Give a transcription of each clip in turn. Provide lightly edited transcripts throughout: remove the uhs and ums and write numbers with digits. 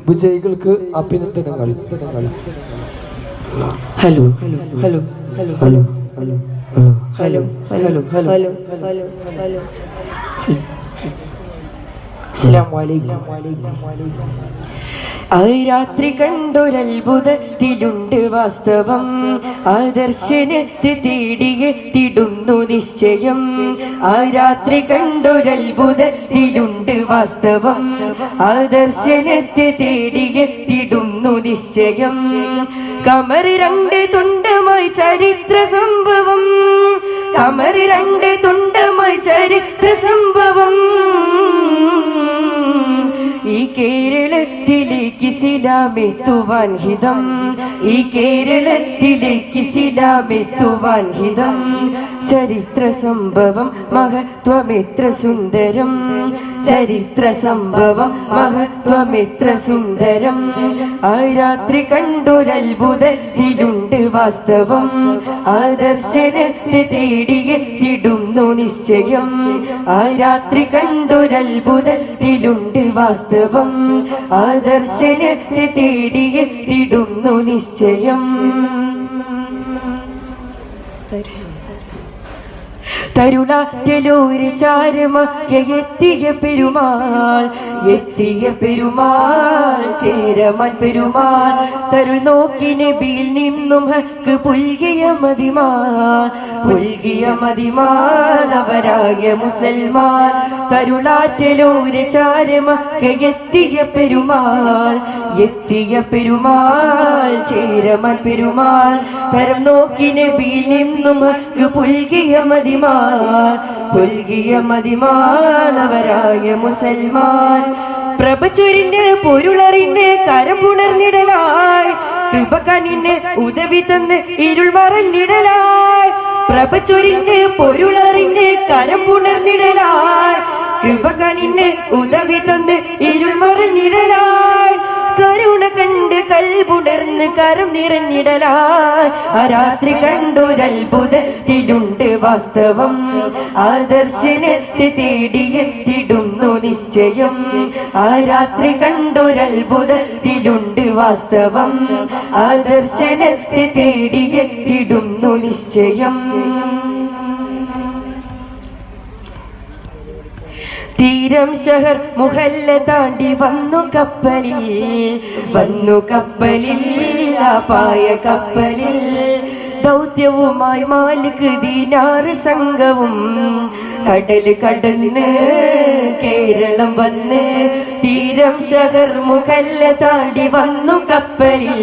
വിജയികൾക്ക് അഭിനന്ദനങ്ങൾ. Hello hello hello hello hello hello hello hello hello hello. അസ്സലാമു അലൈക്കും. ആ രാത്രി കണ്ടൊരത്ഭുതത്തിലുണ്ട് വാസ്തവം, ആദർശനത്തെ തേടിയെത്തിടുന്നു നിശ്ചയം. ആ രാത്രി കണ്ടൊരത്ഭുതത്തിലുണ്ട് വാസ്തവം, ആദർശനത്തെ തേടിയെത്തിടുന്നു നിശ്ചയം. കമർ രണ്ട് തുണ്ടമായി ചരിത്ര സംഭവം, കമർ രണ്ട് തുണ്ടമായി ചരിത്ര സംഭവം. ഈ കേരളത്തിലേക്ക് ഇസ്ലാമെത്തുവാൻ ഹിതം, ഈ കേരളത്തിലേക്ക് ഇസ്ലാമെത്തുവാൻ ഹിതം. ചരിത്ര സംഭവം മഹത്വമെത്ര സുന്ദരം, ചരിത്ര സംഭവം മഹത്വമെത്ര സുന്ദരം. ആ രാത്രി കണ്ടൊരത്ഭുതത്തിലുണ്ട് വാസ്തവം, ആദർശനത്തെ തേടിയെത്തിടുന്നു നിശ്ചയം. ആ രാത്രി കണ്ടൊരത്ഭുതത്തിലുണ്ട് വാസ്തവം, ആദർശനത്തെ തേടിയെത്തിടുന്നു നിശ്ചയം. തരുളാറ്റലൂര് ചാരമൊക്കെ എത്തിയ പെരുമാൾ, എത്തിയ പെരുമാൾ ചേരമാൻ പെരുമാൾ. തരുൾ നോക്കി നബിയിൽ നിന്നും ഹക്ക് പുൽകിയ മതിമാൻ, പുൽകിയ മതിമാൻ അവരായ മുസൽമാൻ. തരുളാറ്റലൂര് ചാരമൊക്കെ എത്തിയ പെരുമാൾ, എത്തിയ പെരുമാൾ ചേരമാൻ പെരുമാൾ. തരം നോക്കി നബിയിൽ നിന്നും ഹക്ക് പുൽകിയ മതിമാൻ, പുൽകിയ മതിമാൻ അവരായ മുസൽമാൻ. പ്രഭചൊരിന് പൊരുളറിന് കരം പുണർന്നിടലായി, കൃപകനിന് ഉദവി തന്ന് ഇരുൾ മറഞ്ഞിടലായി. പ്രഭചൊരിന് പൊരുളറിന് കരം പുണർന്നിടലായി, കൃപകനിന് ഉദവി തന്ന് ഇരുൾ മറഞ്ഞിടലായി. കരുണ കണ്ട് കൽപുണർന്ന് കരം നിറഞ്ഞിടലായി. ആ രാത്രി കണ്ടൊരത്ഭുതത്തിലുണ്ട് വാസ്തവം, ആദർശനത്തെ തേടിയെത്തിടുന്നു നിശ്ചയം. ആ രാത്രി കണ്ടൊരത്ഭുതത്തിലുണ്ട് വാസ്തവം, ആദർശനത്തെ തേടിയെത്തിടുന്നു നിശ്ചയം. തീരം ഷഹർ മുഹല്ല താണ്ടി വന്നു കപ്പലിൽ, വന്നു കപ്പലിൽ ആ പായ കപ്പലിൽ. ദൗത്യവുമായി മാലിക് ദീനാറ് സംഘവും കടല് കടന്ന് കേരളം വന്ന്. തീരം ഷഹർ മുഹല്ല താണ്ടി വന്നു കപ്പലിൽ,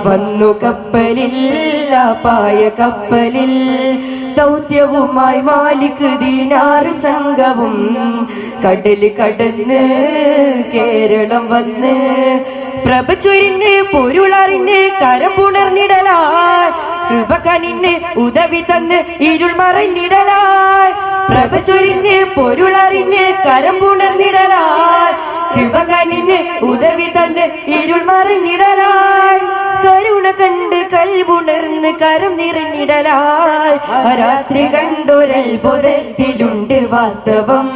വന്നു കപ്പലിൽ ആ പായ കപ്പലിൽ. ദൗത്യവുമായി മാലിക് ദീനാറ് സംഘവും കടല് കടന്ന് കേരളം വന്ന്. പ്രഭചൊരിന് പൊരുളറിന് കരം പുണർന്നിടലായി, കൃപകനിന് ഉദവി തന്ന് ഇരുൾ മറഞ്ഞിടലായി. പ്രഭചൊരിന് പൊരുളറിന് കരം പുണർന്നിടലായി, കൃപകനിന് ഉദവി തന്ന് ഇരുൾ മറഞ്ഞിടലായി. കരുണ കണ്ട് കൽപുണർന്ന് കരം നിറഞ്ഞിടലായി. രാത്രി കണ്ടൊരത്ഭുതത്തിലുണ്ട് വാസ്തവം,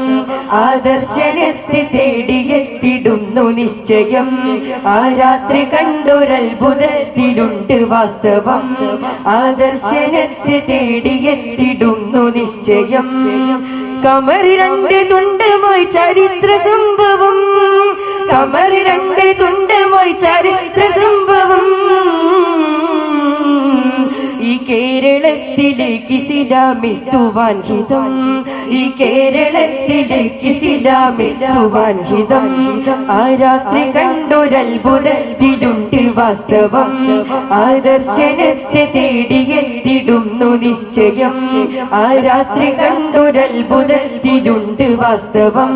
ആദർശനത്തെ തേടിയെത്തിടുന്നു നിശ്ചയം. ആ രാത്രി കണ്ടൊരത്ഭുതത്തിലുണ്ട് വാസ്തവം, ആദർശനത്തെ തേടിയെത്തിടുന്നു നിശ്ചയം. കമർ രണ്ട് തുണ്ടമായി ചരിത്ര സംഭവം, കമർ രണ്ട് തുണ്ടമായി ചരിത്ര സംഭവം. ഈ കേരളത്തിലേക്ക് ഇസ്ലാമെത്തുവാൻ ഹിതം, ഈ കേരളത്തിലേക്ക് ഇസ്ലാമെത്തുവാൻ ഹിതം. ആ രാത്രി കണ്ടൊരത്ഭുതത്തിലുണ്ട് വാസ്തവം, ആദർശനത്തെ തേടിയെത്തിടുന്നു നിശ്ചയം. ആ രാത്രി കണ്ടൊരത്ഭുതത്തിലുണ്ട് വാസ്തവം,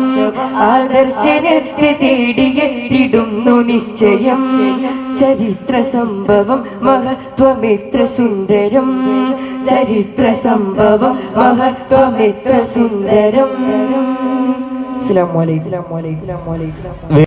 ആദർശനത്തെ തേടിയെത്തിടുന്നു നിശ്ചയം. ചരിത്ര സംഭവം മഹത്വമെത്ര സുന്ദരം, ചരിത്ര സംഭവം മഹത്വമെത്ര സുന്ദരം. അസ്സലാമു അലൈക്കും.